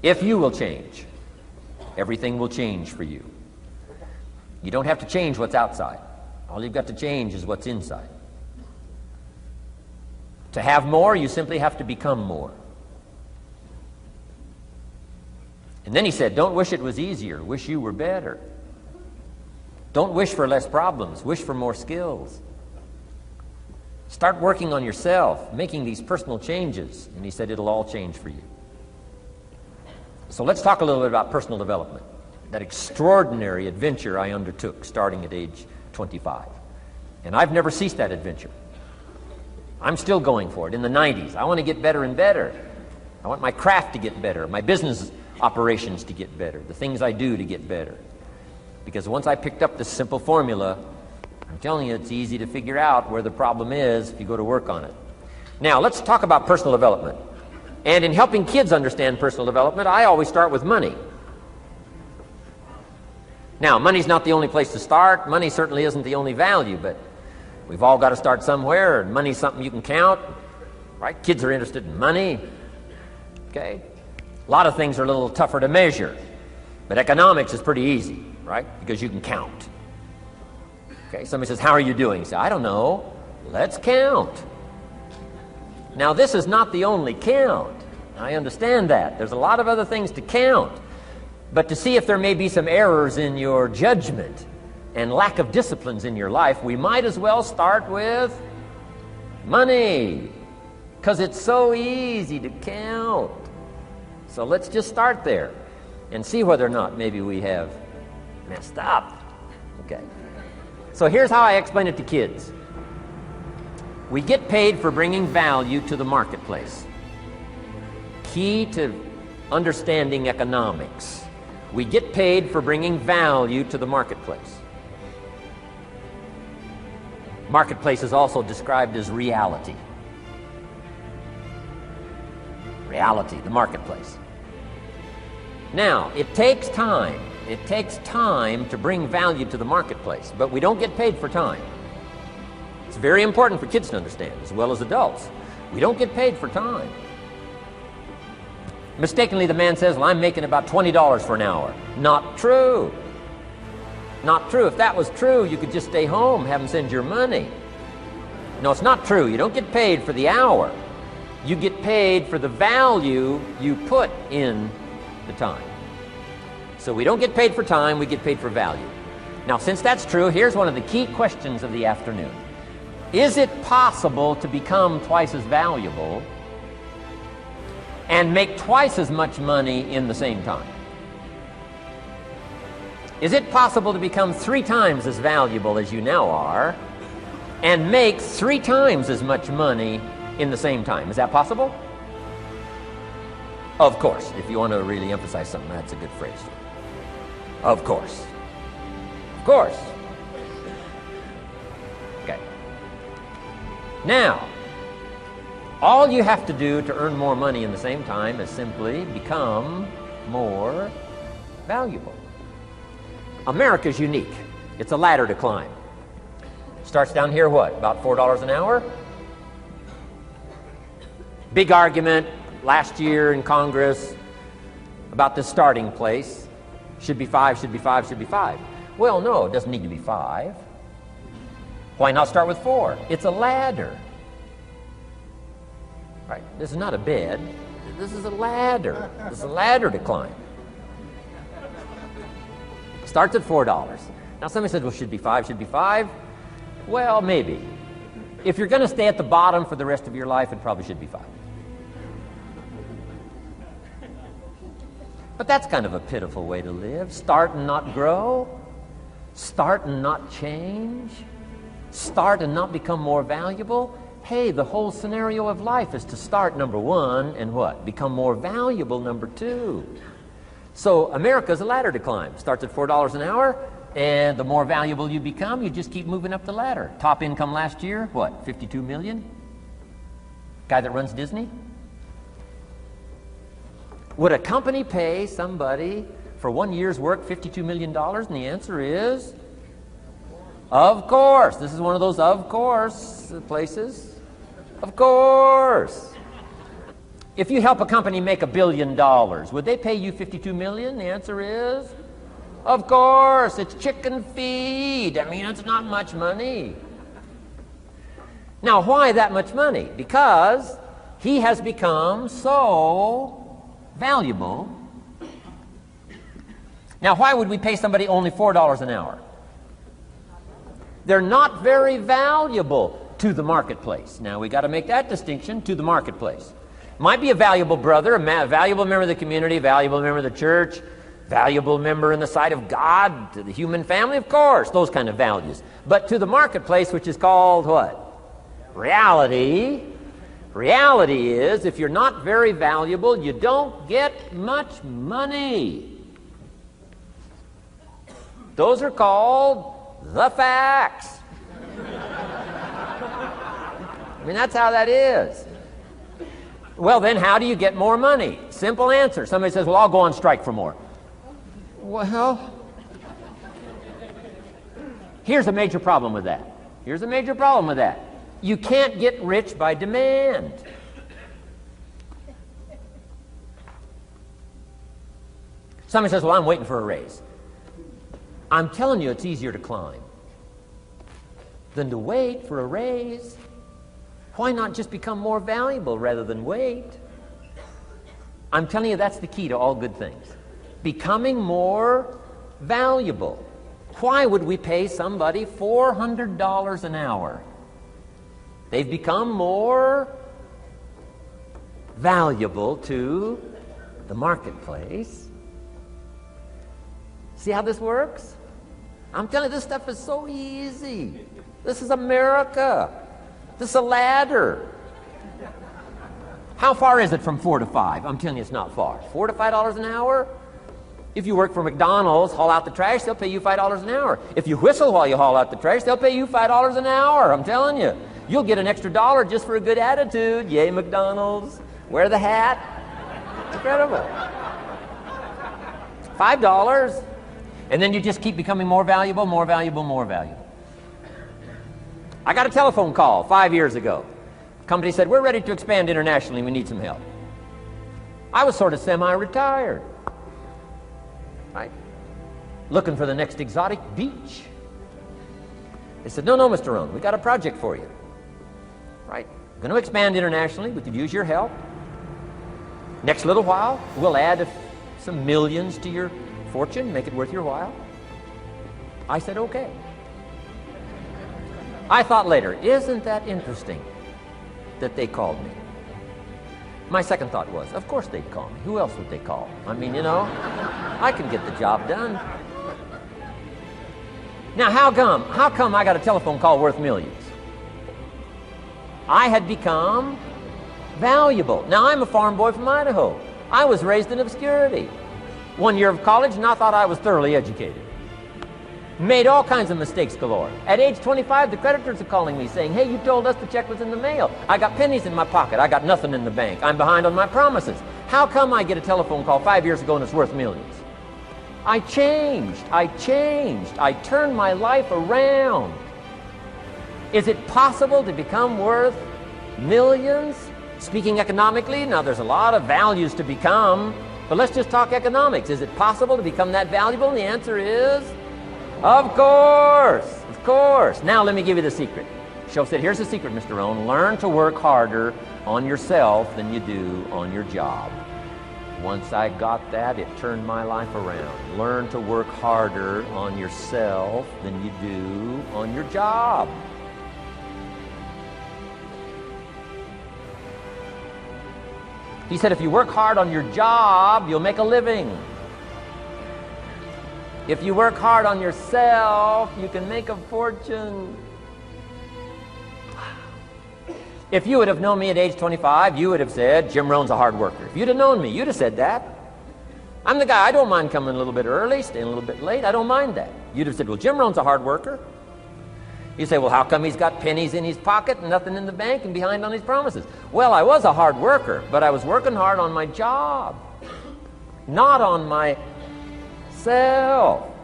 If you will change, everything will change for you. You don't have to change what's outside. All you've got to change is what's inside. To have more, you simply have to become more. And then he said, don't wish it was easier. Wish you were better. Don't wish for less problems. Wish for more skills. Start working on yourself, making these personal changes. And he said it'll all change for you. So let's talk a little bit about personal development. That extraordinary adventure I undertook starting at age 25. And I've never ceased that adventure. I'm still going for it. In the 90s, I want to get better and better. I want my craft to get better, my business operations to get better, the things I do to get better. Because once I picked up this simple formula, I'm telling you, it's easy to figure out where the problem is if you go to work on it. Now, let's talk about personal development. And in helping kids understand personal development, I always start with money. Now, money's not the only place to start. Money certainly isn't the only value, but we've all got to start somewhere, and money's something you can count, right? Kids are interested in money, okay? A lot of things are a little tougher to measure, but economics is pretty easy, right? Because you can count. Okay, somebody says, how are you doing? You say, I don't know. Let's count. Now, this is not the only count. I understand that. There's a lot of other things to count. But to see if there may be some errors in your judgment and lack of disciplines in your life, we might as well start with money, because it's so easy to count. So let's just start there and see whether or not maybe we have messed up. Okay. So here's how I explain it to kids. We get paid for bringing value to the marketplace. Key to understanding economics. We get paid for bringing value to the marketplace. Marketplace is also described as reality. Reality, the marketplace. Now, it takes time. It takes time to bring value to the marketplace, but we don't get paid for time. It's very important for kids to understand, as well as adults. We don't get paid for time. Mistakenly, the man says, well, I'm making about $20 for an hour. Not true. Not true. If that was true, you could just stay home, have them send your money. No, it's not true. You don't get paid for the hour. You get paid for the value you put in the time. So we don't get paid for time, we get paid for value. Now, since that's true, here's one of the key questions of the afternoon. Is it possible to become twice as valuable and make twice as much money in the same time? Is it possible to become 3 times as valuable as you now are and make 3 times as much money in the same time? Is that possible? Of course. If you want to really emphasize something, that's a good phrase. Of course. Of course. Okay. Now, all you have to do to earn more money in the same time is simply become more valuable. America's unique. It's a ladder to climb. Starts down here, what, about $4 an hour? Big argument last year in Congress about the starting place. Should be 5, should be 5, should be 5. Well, no, it doesn't need to be 5. Why not start with 4? It's a ladder. Right? This is not a bed. This is a ladder. This is a ladder to climb. Starts at $4. Now somebody said, well, should be 5, should be 5. Well, maybe. If you're going to stay at the bottom for the rest of your life, it probably should be 5. But that's kind of a pitiful way to live. Start and not grow. Start and not change. Start and not become more valuable. Hey, the whole scenario of life is to start, number 1, and what? Become more valuable, number 2. So America's a ladder to climb. Starts at $4 an hour, and the more valuable you become, you just keep moving up the ladder. Top income last year, what, 52 million? Guy that runs Disney? Would a company pay somebody for 1 year's work $52 million? And the answer is, of course. This is one of those of course places. Of course. If you help a company make $1 billion, would they pay you $52 million? The answer is, of course, it's chicken feed. I mean, it's not much money. Now, why that much money? Because he has become so valuable. Now, why would we pay somebody only $4 an hour? They're not very valuable to the marketplace. Now, we got to make that distinction, to the marketplace. Might be a valuable brother, a valuable member of the community, a valuable member of the church, valuable member in the sight of God, to the human family, of course, those kind of values. But to the marketplace, which is called what? Reality. Reality is, if you're not very valuable, you don't get much money. Those are called the facts. I mean, that's how that is. Well, then how do you get more money? Simple answer. Somebody says, well, I'll go on strike for more. Well, here's a major problem with that. Here's a major problem with that. You can't get rich by demand. Somebody says, well, I'm waiting for a raise. I'm telling you, it's easier to climb than to wait for a raise. Why not just become more valuable rather than wait? I'm telling you, that's the key to all good things. Becoming more valuable. Why would we pay somebody $400 an hour? They've become more valuable to the marketplace. See how this works? I'm telling you, this stuff is so easy. This is America. This is a ladder. How far is it from 4 to 5? I'm telling you, it's not far. $4 to $5 an hour? If you work for McDonald's, haul out the trash, they'll pay you $5 an hour. If you whistle while you haul out the trash, they'll pay you $5 an hour. I'm telling you. You'll get an extra $1 just for a good attitude. Yay, McDonald's. Wear the hat. It's incredible. $5. And then you just keep becoming more valuable, more valuable, more valuable. I got a telephone call 5 years ago. The company said, we're ready to expand internationally. We need some help. I was sort of semi-retired. Right? Looking for the next exotic beach. They said, no, Mr. Rohn, we got a project for you. Right? We're going to expand internationally. We could use your help. Next little while, we'll add some millions to your fortune, make it worth your while. I said, okay. I thought later, isn't that interesting that they called me? My second thought was, of course they'd call me. Who else would they call? I mean, you know, I can get the job done. Now, how come I got a telephone call worth millions? I had become valuable. Now, I'm a farm boy from Idaho. I was raised in obscurity. 1 year of college, and I thought I was thoroughly educated. Made all kinds of mistakes galore. At age 25, the creditors are calling me saying, hey, you told us the check was in the mail. I got pennies in my pocket. I got nothing in the bank. I'm behind on my promises. How come I get a telephone call 5 years ago and it's worth millions? I changed. I turned my life around. Is it possible to become worth millions? Speaking economically, now there's a lot of values to become, but let's just talk economics. Is it possible to become that valuable? And the answer is, of course, of course. Now let me give you the secret. Shoaff said, here's the secret, Mr. Rohn. Learn to work harder on yourself than you do on your job. Once I got that, it turned my life around. Learn to work harder on yourself than you do on your job. He said, if you work hard on your job, you'll make a living. If you work hard on yourself, you can make a fortune. If you would have known me at age 25, you would have said, Jim Rohn's a hard worker. If you'd have known me, you'd have said that. I'm the guy, I don't mind coming a little bit early, staying a little bit late. I don't mind that. You'd have said, well, Jim Rohn's a hard worker. You say, well, how come he's got pennies in his pocket and nothing in the bank and behind on his promises? Well, I was a hard worker, but I was working hard on my job, not on myself.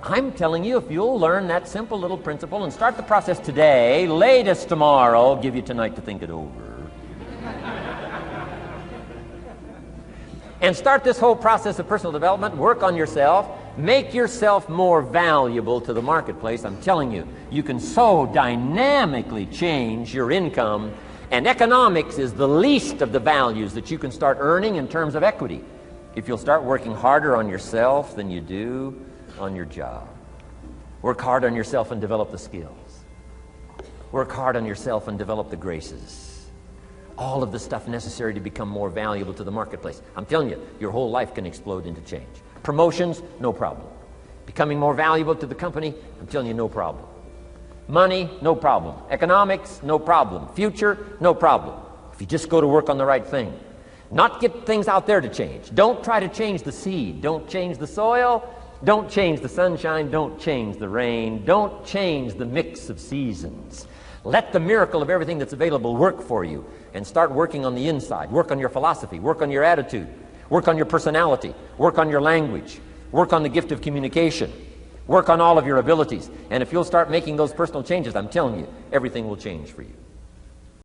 I'm telling you, if you'll learn that simple little principle and start the process today, latest tomorrow, I'll give you tonight to think it over. and start this whole process of personal development. Work on yourself. Make yourself more valuable to the marketplace. I'm telling you, you can so dynamically change your income, and economics is the least of the values that you can start earning in terms of equity if you'll start working harder on yourself than you do on your job. Work hard on yourself and develop the skills. Work hard on yourself and develop the graces. All of the stuff necessary to become more valuable to the marketplace. I'm telling you, your whole life can explode into change. Promotions, no problem. Becoming more valuable to the company, I'm telling you, no problem. Money, no problem. Economics, no problem. Future, no problem. If you just go to work on the right thing. Not get things out there to change. Don't try to change the seed. Don't change the soil. Don't change the sunshine. Don't change the rain. Don't change the mix of seasons. Let the miracle of everything that's available work for you, and start working on the inside. Work on your philosophy. Work on your attitude. Work on your personality. Work on your language. Work on the gift of communication. Work on all of your abilities. And if you'll start making those personal changes, I'm telling you, everything will change for you.